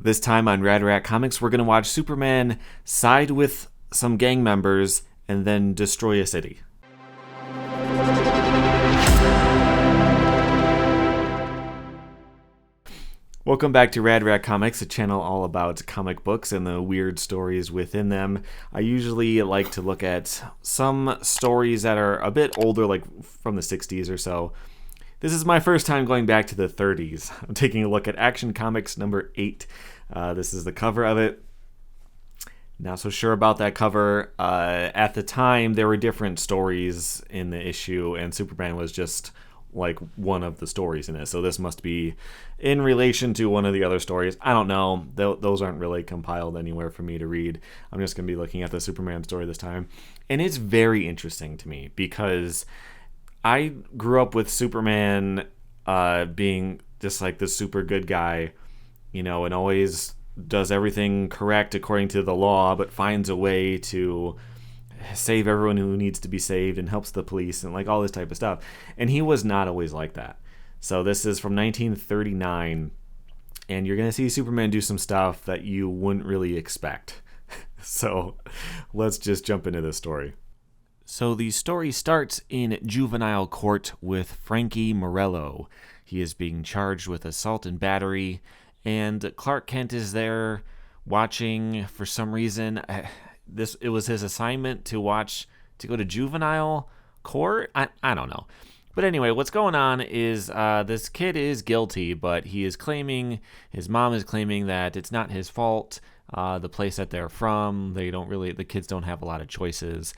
This time on Rad Rat Comics, we're going to watch Superman side with some gang members and then destroy a city. Welcome back to Rad Rat Comics, a channel all about comic books and the weird stories within them. I usually like to look at some stories that are a bit older, like from the 60s or so. This is my first time going back to the 30s. I'm taking a look at Action Comics number 8. This is the cover of it. Not so sure about that cover. At the time, there were different stories in the issue, and Superman was just like one of the stories in it. So this must be in relation to one of the other stories. I don't know. Those aren't really compiled anywhere for me to read. I'm just going to be looking at the Superman story this time. And it's very interesting to me because I grew up with Superman being just like the super good guy, you know, and always does everything correct according to the law, but finds a way to save everyone who needs to be saved and helps the police and like all this type of stuff. And he was not always like that. So this is from 1939, and you're going to see Superman do some stuff that you wouldn't really expect. So let's just jump into this story. So the story starts in juvenile court with Frankie Morello. He is being charged with assault and battery, and Clark Kent is there watching for some reason. It was his assignment to go to juvenile court. I don't know. But anyway, what's going on is this kid is guilty, but his mom is claiming that it's not his fault. The place that they're from, the kids don't have a lot of choices.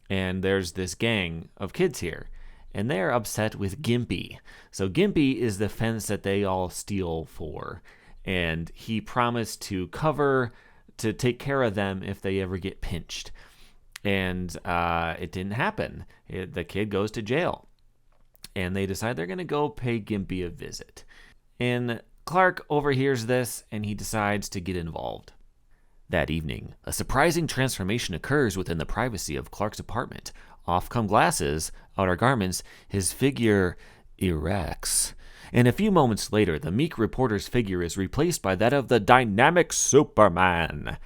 And there's this gang of kids here, and they're upset with Gimpy. So Gimpy is the fence that they all steal for, and he promised to take care of them if they ever get pinched. And it didn't happen. The kid goes to jail, and they decide they're going to go pay Gimpy a visit. And Clark overhears this, and he decides to get involved. That evening, a surprising transformation occurs within the privacy of Clark's apartment. Off come glasses, outer garments, his figure erects. And a few moments later, the meek reporter's figure is replaced by that of the dynamic Superman.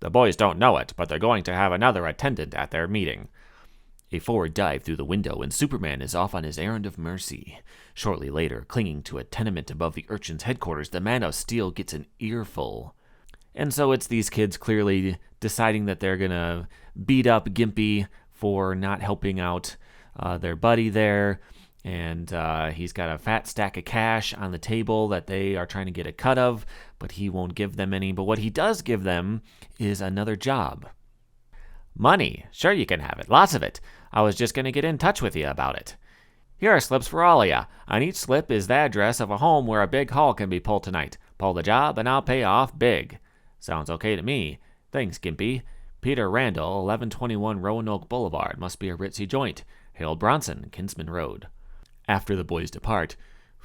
The boys don't know it, but they're going to have another attendant at their meeting. A forward dive through the window, and Superman is off on his errand of mercy. Shortly later, clinging to a tenement above the urchin's headquarters, the Man of Steel gets an earful. And so it's these kids clearly deciding that they're going to beat up Gimpy for not helping out their buddy there. And he's got a fat stack of cash on the table that they are trying to get a cut of, but he won't give them any. But what he does give them is another job. Money. Sure, you can have it. Lots of it. I was just going to get in touch with you about it. Here are slips for all of you. On each slip is the address of a home where a big haul can be pulled tonight. Pull the job and I'll pay off big. Sounds okay to me. Thanks, Gimpy. Peter Randall, 1121 Roanoke Boulevard. Must be a ritzy joint. Harold Bronson, Kinsman Road. After the boys depart,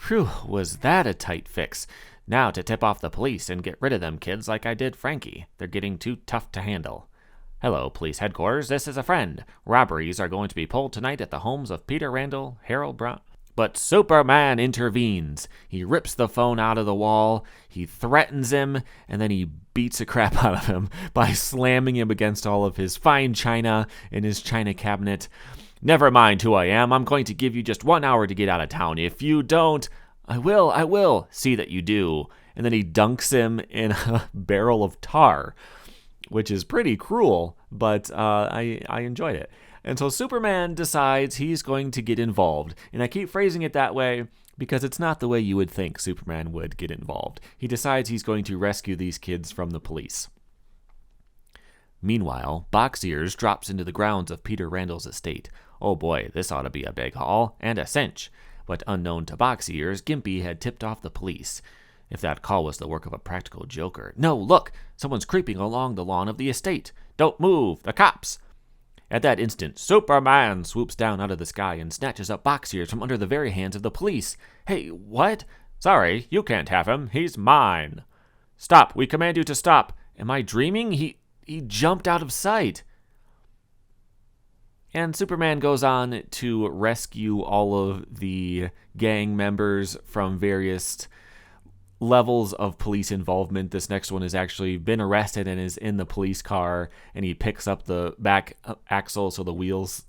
whew, was that a tight fix. Now to tip off the police and get rid of them kids like I did Frankie. They're getting too tough to handle. Hello, police headquarters. This is a friend. Robberies are going to be pulled tonight at the homes of Peter Randall, Harold Bronson. But Superman intervenes. He rips the phone out of the wall, he threatens him, and then he beats the crap out of him by slamming him against all of his fine china in his china cabinet. Never mind who I am. I'm going to give you just 1 hour to get out of town. If you don't, I will. See that you do. And then he dunks him in a barrel of tar, which is pretty cruel, but I enjoyed it. And so Superman decides he's going to get involved. And I keep phrasing it that way because it's not the way you would think Superman would get involved. He decides he's going to rescue these kids from the police. Meanwhile, Box Ears drops into the grounds of Peter Randall's estate. Oh boy, this ought to be a big haul, and a cinch. But unknown to Box Ears, Gimpy had tipped off the police. If that call was the work of a practical joker. No, look! Someone's creeping along the lawn of the estate. Don't move! The cops! At that instant, Superman swoops down out of the sky and snatches up Box Ears from under the very hands of the police. Hey, what? Sorry, you can't have him. He's mine. Stop. We command you to stop. Am I dreaming? He jumped out of sight. And Superman goes on to rescue all of the gang members from various levels of police involvement. This next one has actually been arrested and is in the police car, and he picks up the back axle so the wheels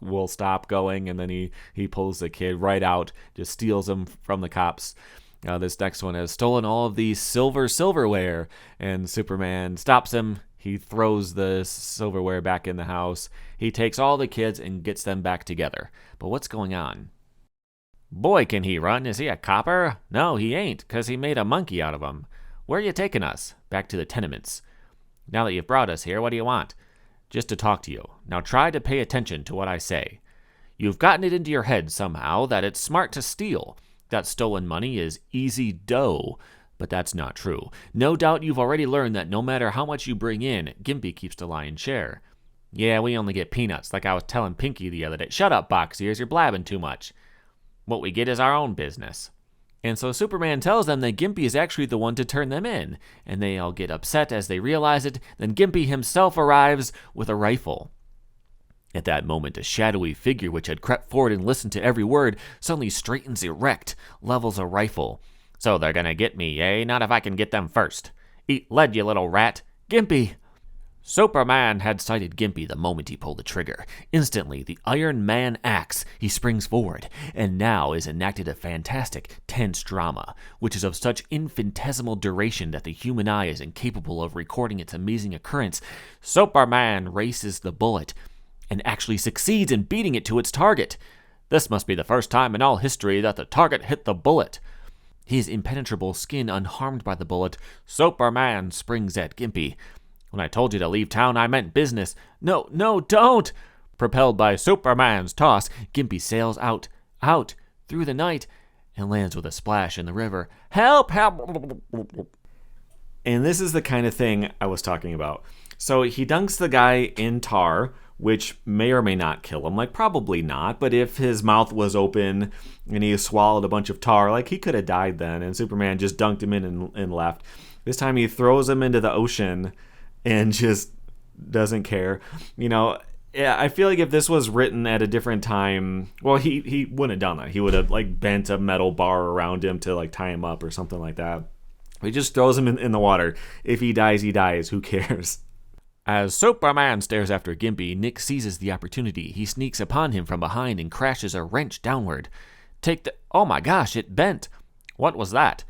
will stop going, and then he pulls the kid right out, just steals him from the cops. This next one has stolen all of the silverware, and Superman stops him. He throws the silverware back in the house. He takes all the kids and gets them back together. But what's going on? Boy, can he run. Is he a copper? No, he ain't, 'cause he made a monkey out of him. Where are you taking us? Back to the tenements. Now that you've brought us here, what do you want? Just to talk to you. Now try to pay attention to what I say. You've gotten it into your head somehow that it's smart to steal, that stolen money is easy dough. But that's not true. No doubt you've already learned that no matter how much you bring in, Gimpy keeps the lion's share. Yeah, we only get peanuts, like I was telling Pinky the other day. Shut up, box ears, you're blabbing too much. What we get is our own business. And so Superman tells them that Gimpy is actually the one to turn them in, and they all get upset as they realize it. Then Gimpy himself arrives with a rifle. At that moment, a shadowy figure which had crept forward and listened to every word suddenly straightens erect, levels a rifle. So they're gonna get me, eh? Not if I can get them first. Eat lead, you little rat. Gimpy! Superman had sighted Gimpy the moment he pulled the trigger. Instantly, the Iron Man acts. He springs forward, and now is enacted a fantastic, tense drama, which is of such infinitesimal duration that the human eye is incapable of recording its amazing occurrence. Superman races the bullet, and actually succeeds in beating it to its target. This must be the first time in all history that the target hit the bullet. His impenetrable skin unharmed by the bullet, Superman springs at Gimpy. When I told you to leave town, I meant business. No, don't! Propelled by Superman's toss, Gimpy sails out, through the night, and lands with a splash in the river. Help! And this is the kind of thing I was talking about. So he dunks the guy in tar, which may or may not kill him. Like, probably not, but if his mouth was open and he swallowed a bunch of tar, like, he could have died then, and Superman just dunked him in and left. This time he throws him into the ocean and just doesn't care. You know, yeah, I feel like if this was written at a different time, well, he wouldn't have done that. He would have, like, bent a metal bar around him to, like, tie him up or something like that. He just throws him in the water. If he dies, he dies. Who cares? As Superman stares after Gimpy, Nick seizes the opportunity. He sneaks upon him from behind and crashes a wrench downward. Oh my gosh, it bent. What was that?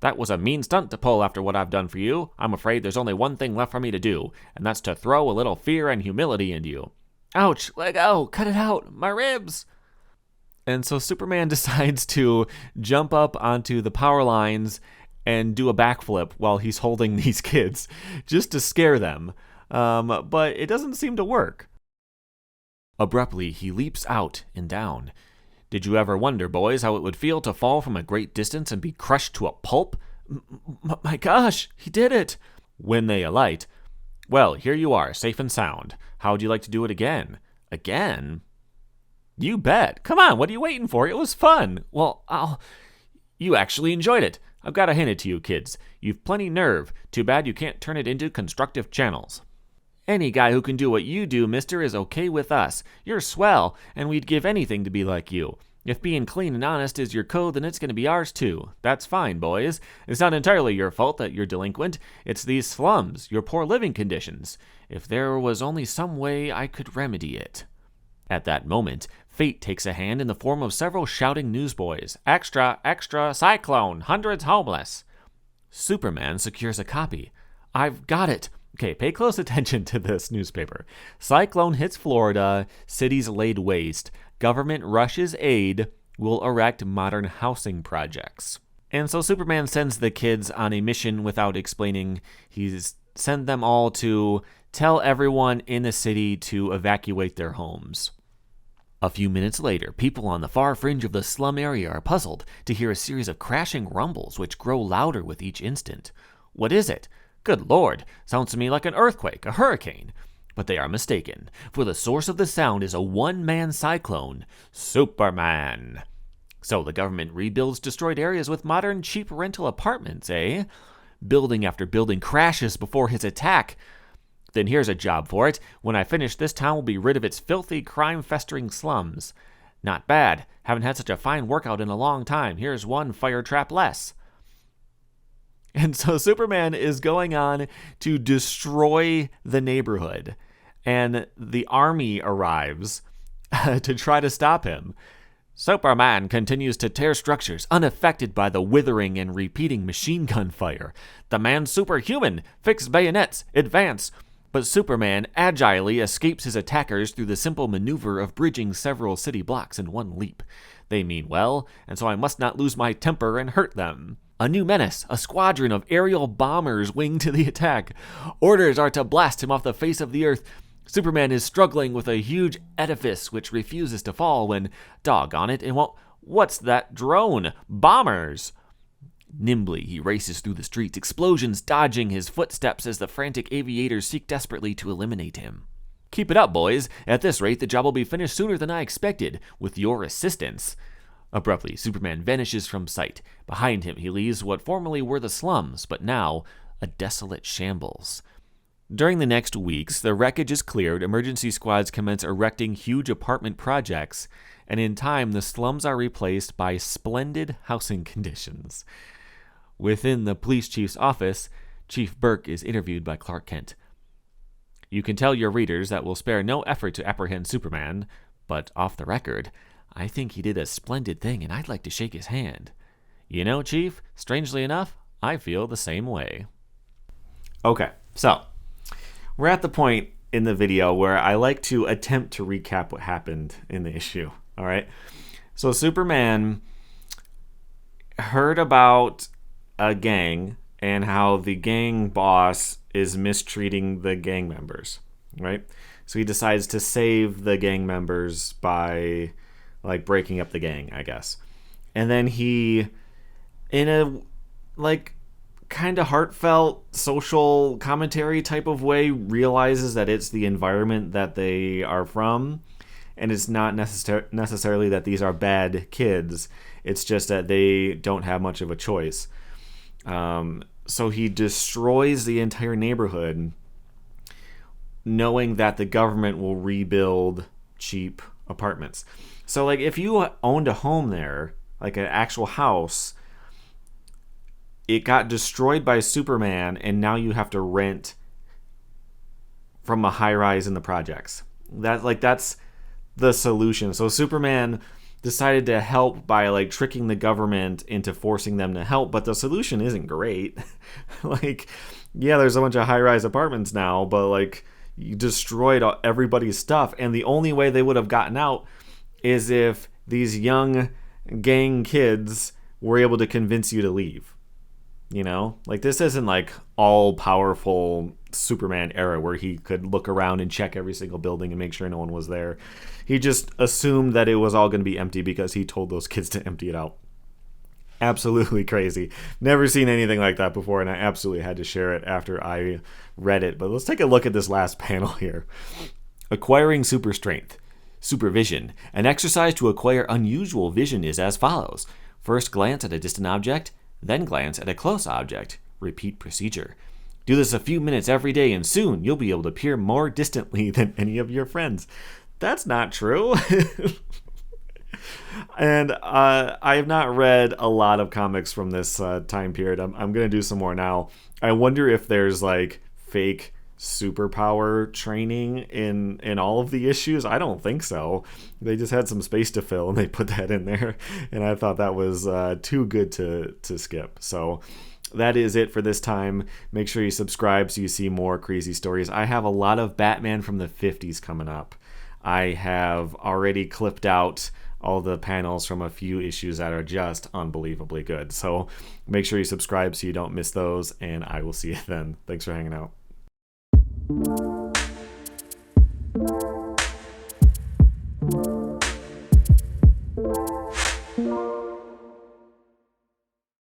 That was a mean stunt to pull after what I've done for you. I'm afraid there's only one thing left for me to do, and that's to throw a little fear and humility into you. Ouch, let go, cut it out, my ribs. And so Superman decides to jump up onto the power lines and do a backflip while he's holding these kids, just to scare them. But it doesn't seem to work. Abruptly, he leaps out and down. Did you ever wonder, boys, how it would feel to fall from a great distance and be crushed to a pulp? My gosh, he did it! When they alight, well, here you are, safe and sound. How would you like to do it again? Again? You bet. Come on, what are you waiting for? It was fun. Well, You actually enjoyed it. I've got to hand it to you, kids. You've plenty nerve. Too bad you can't turn it into constructive channels. Any guy who can do what you do, mister, is okay with us. You're swell, and we'd give anything to be like you. If being clean and honest is your code, then it's going to be ours too. That's fine, boys. It's not entirely your fault that you're delinquent. It's these slums, your poor living conditions. If there was only some way I could remedy it. At that moment, fate takes a hand in the form of several shouting newsboys. Extra, extra, cyclone, hundreds homeless. Superman secures a copy. I've got it. Okay, pay close attention to this newspaper. Cyclone hits Florida, cities laid waste. Government rushes aid, will erect modern housing projects. And so Superman sends the kids on a mission without explaining. He's sent them all to tell everyone in the city to evacuate their homes. A few minutes later, people on the far fringe of the slum area are puzzled to hear a series of crashing rumbles which grow louder with each instant. What is it? Good Lord, sounds to me like an earthquake, a hurricane. But they are mistaken, for the source of the sound is a one-man cyclone, Superman. So the government rebuilds destroyed areas with modern cheap rental apartments, eh? Building after building crashes before his attack. Then here's a job for it. When I finish, this town will be rid of its filthy, crime-festering slums. Not bad. Haven't had such a fine workout in a long time. Here's one fire trap less. And so Superman is going on to destroy the neighborhood, and the army arrives to try to stop him. Superman continues to tear structures unaffected by the withering and repeating machine gun fire. The man's superhuman. Fix bayonets. Advance. But Superman agilely escapes his attackers through the simple maneuver of bridging several city blocks in one leap. They mean well, and so I must not lose my temper and hurt them. A new menace, a squadron of aerial bombers wing to the attack. Orders are to blast him off the face of the earth. Superman is struggling with a huge edifice which refuses to fall when, doggone it, it won't. What's that drone? Bombers! Nimbly, he races through the streets, explosions dodging his footsteps as the frantic aviators seek desperately to eliminate him. Keep it up, boys. At this rate, the job will be finished sooner than I expected, with your assistance. Abruptly, Superman vanishes from sight. Behind him, he leaves what formerly were the slums, but now a desolate shambles. During the next weeks, the wreckage is cleared, emergency squads commence erecting huge apartment projects, and in time, the slums are replaced by splendid housing conditions. Within the police chief's office, Chief Burke is interviewed by Clark Kent. You can tell your readers that we'll spare no effort to apprehend Superman, but off the record, I think he did a splendid thing and I'd like to shake his hand. You know, Chief, strangely enough, I feel the same way. Okay, so we're at the point in the video where I like to attempt to recap what happened in the issue, all right? So Superman heard about a gang and how the gang boss is mistreating the gang members, right? So he decides to save the gang members by like breaking up the gang, I guess. And then he, in a like kind of heartfelt social commentary type of way, realizes that it's the environment that they are from, and it's not necessarily that these are bad kids. It's just that they don't have much of a choice. So he destroys the entire neighborhood, knowing that the government will rebuild cheap apartments. So like if you owned a home there, like an actual house, it got destroyed by Superman, and now you have to rent from a high-rise in the projects. That's the solution. So Superman decided to help by like tricking the government into forcing them to help, but the solution isn't great. Like, yeah, there's a bunch of high-rise apartments now, but like you destroyed everybody's stuff, and the only way they would have gotten out is if these young gang kids were able to convince you to leave. You know, like this isn't like all powerful Superman era where he could look around and check every single building and make sure no one was there. He just assumed that it was all going to be empty because he told those kids to empty it out. Absolutely crazy. Never seen anything like that before, and I absolutely had to share it after I read it. But let's take a look at this last panel here. Acquiring super strength. Supervision. An exercise to acquire unusual vision is as follows. First glance at a distant object, then glance at a close object. Repeat procedure. Do this a few minutes every day, and soon you'll be able to peer more distantly than any of your friends. That's not true. And I have not read a lot of comics from this time period. I'm going to do some more now. I wonder if there's like fake superpower training in all of the issues. I don't think so. They just had some space to fill and they put that in there, and I thought that was too good to skip. So that is it for this time. Make sure you subscribe so you see more crazy stories. I have a lot of Batman from the 50s coming up. I have already clipped out all the panels from a few issues that are just unbelievably good. So make sure you subscribe so you don't miss those, and I will see you then. Thanks for hanging out.